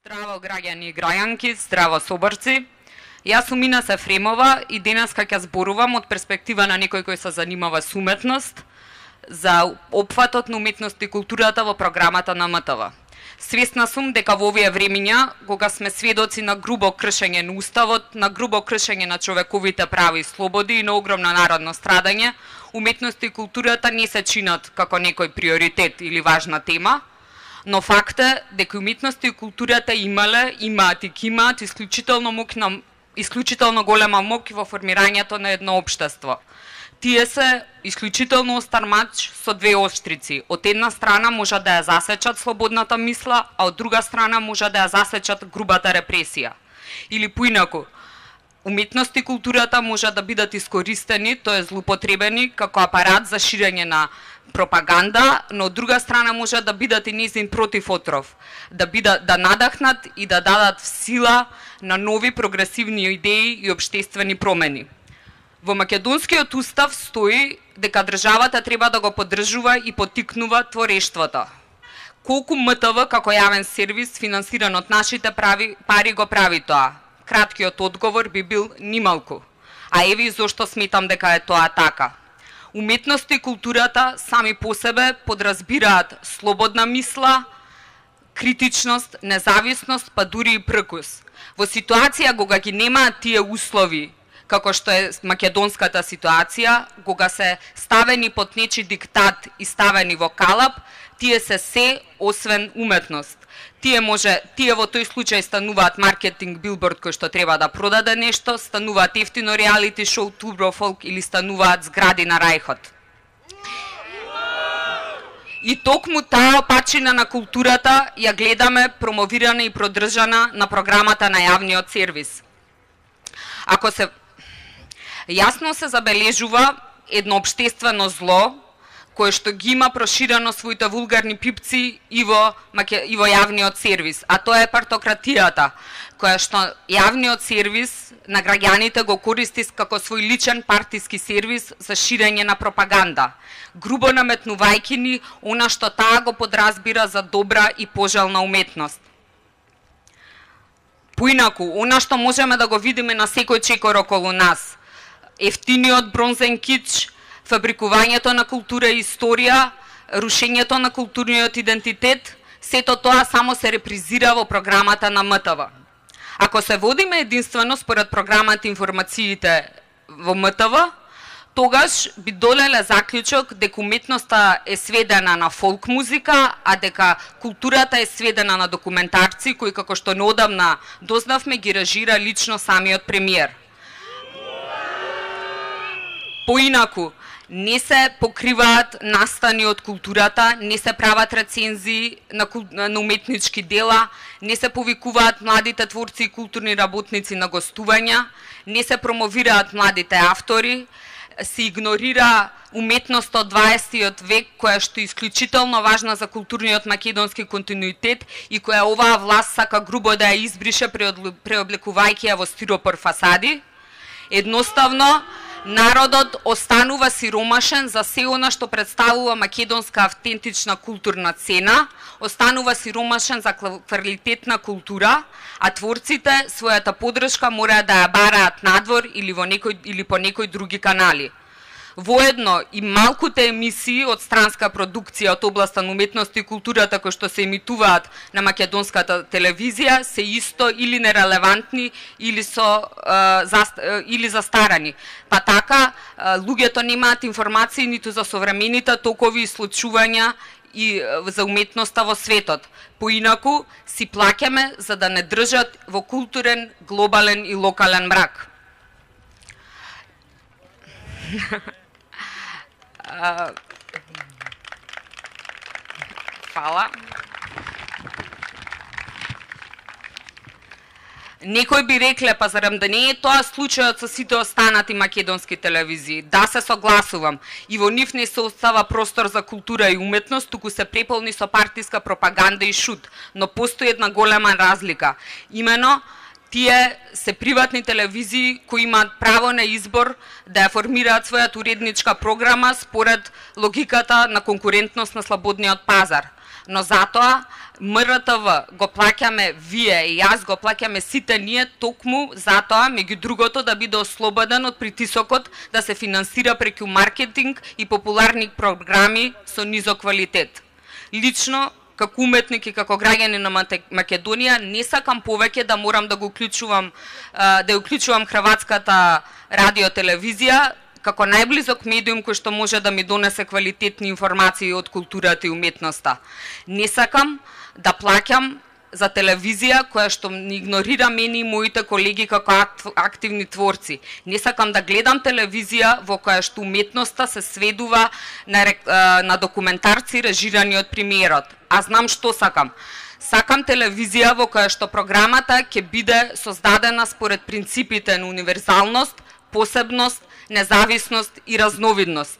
Здраво граѓани и граѓанки, здраво соборци. Јас сум Инес Ефремова и денеска ќе зборувам од перспектива на некој кој се занимава со уметност за опфатот на уметност и културата во програмата на МТВ. Свесна сум дека во овие времиња, кога сме сведоци на грубо кршење на уставот, на грубо кршење на човековите прави и слободи и на огромно народно страдање, уметност и културата не се чинат како некој приоритет или важна тема, но факт е дека уметноста и културата имаат и ќе имаат исклучително голема моќ во формирањето на едно општество. Тие се исклучително остар мач со две острици. Од една страна може да ја засечат слободната мисла, а од друга страна може да ја засечат грубата репресија. Или поинаку, уметност и културата може да бидат искористени, тоа е злоупотребени како апарат за ширење на пропаганда, но од друга страна може да бидат и нејзин противотров, да надахнат и да дадат сила на нови прогресивни идеи и општествени промени. Во македонскиот устав стои дека државата треба да го поддржува и поттикнува творештвото. Колку МТВ како јавен сервис финансиран од нашите пари го прави тоа? Краткиот одговор би бил нималку. А еве и зошто сметам дека е тоа така. Уметност и културата сами по себе подразбираат слободна мисла, критичност, независност, па дури и пркус. Во ситуација кога ги немаат тие услови, како што е македонската ситуација, кога се ставени под нечи диктат и ставени во калап, тие се освен уметност. Тие во тој случај стануваат маркетинг билборд кој што треба да продаде нешто, стануваат ефтино реалити шоу Турбофолк или стануваат згради на Рајхот. И токму таа пачина на културата ја гледаме промовирана и продржана на програмата на јавниот сервис. Јасно се забележува едно општествено зло, кое што ги има проширено своите вулгарни пипци и во јавниот сервис, а тоа е партократијата, која што јавниот сервис на граѓаните го користи како свој личен партиски сервис за ширење на пропаганда, грубо наметнувајќи ни она што таа го подразбира за добра и пожелна уметност. Поинаку, она што можеме да го видиме на секој чекор околу нас, ефтиниот бронзен кич, фабрикувањето на култура и историја, рушењето на културниот идентитет, сето тоа само се репризира во програмата на МТВ. Ако се водиме единствено според програмата информациите во МТВ, тогаш би долеле заклучок дека уметноста е сведена на фолк музика, а дека културата е сведена на документарци кои, како што неодамна дознавме, ги режира лично самиот премиер. Поинаку, не се покриваат настани од културата, не се прават рецензии на уметнички дела, не се повикуваат младите творци и културни работници на гостувања, не се промовираат младите автори, се игнорира уметност од 20 век, која што е исклучително важна за културниот македонски континуитет и која оваа власт сака грубо да ја избрише преоблекувајќи ја во стиропор фасади. Едноставно, народот останува сиромашен за се она што представува македонска автентична културна цена, останува сиромашен за квалитетна култура, а творците својата поддршка мораат да ја бараат надвор или по некои други канали. Воедно и малкуте емисии од странска продукција од областа на уметност и културата кои што се емитуваат на македонската телевизија се исто или нерелевантни или застарани. Па така, луѓето немаат информации ниту за современите токови и случувања и за уметноста во светот. Поинаку си плаќаме за да не држат во културен, глобален и локален мрак. Фала. Некој би рекле, па зарем да не е тоа случајот со сите останати македонски телевизии. Да, се согласувам. И во нив не се остава простор за култура и уметност, туку се преполни со партиска пропаганда и шут. Но постои една голема разлика. Имено, тие се приватни телевизии кои имаат право на избор да ја формираат својата уредничка програма според логиката на конкурентност на слободниот пазар. Но затоа МРТВ го плаќаме вие и јас го плаќаме сите ние токму затоа, меѓу другото, да биде ослободен од притисокот да се финансира преку маркетинг и популарни програми со низок квалитет. Лично, како уметник и како граѓанин на Македонија, не сакам повеќе да морам да го уклучувам, да уклучувам хрватската радио-телевизија како најблизок медиум кој што може да ми донесе квалитетни информации од културата и уметноста. Не сакам да плаќам за телевизија која што ни игнорира мене и моите колеги како активни творци. Не сакам да гледам телевизија во која што уметноста се сведува на документарци режирани од премиерот. А знам што сакам. Сакам телевизија во која што програмата ќе биде создадена според принципите на универзалност, посебност, независност и разновидност.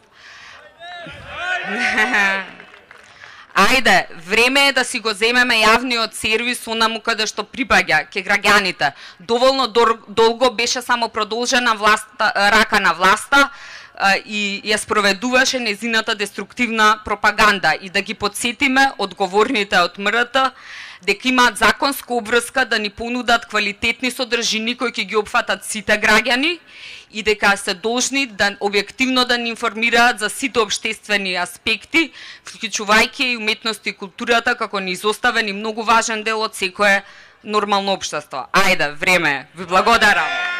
Ајде, време е да си го земеме јавниот сервис онаму каде што припаѓа ке граѓаните. Доволно долго беше само продолжена рака на власта и ја спроведуваше незината деструктивна пропаганда и да ги подсетиме одговорните од МРТ дека имаат законска обврска да ни понудат квалитетни содржини кои ќе ги опфатат сите граѓани и дека се должни да објективно да ни информираат за сите општествени аспекти, вклучувајќи и уметноста и културата како неизоставен и многу важен дел од секое нормално општество. Ајде, време е. Ви благодарам.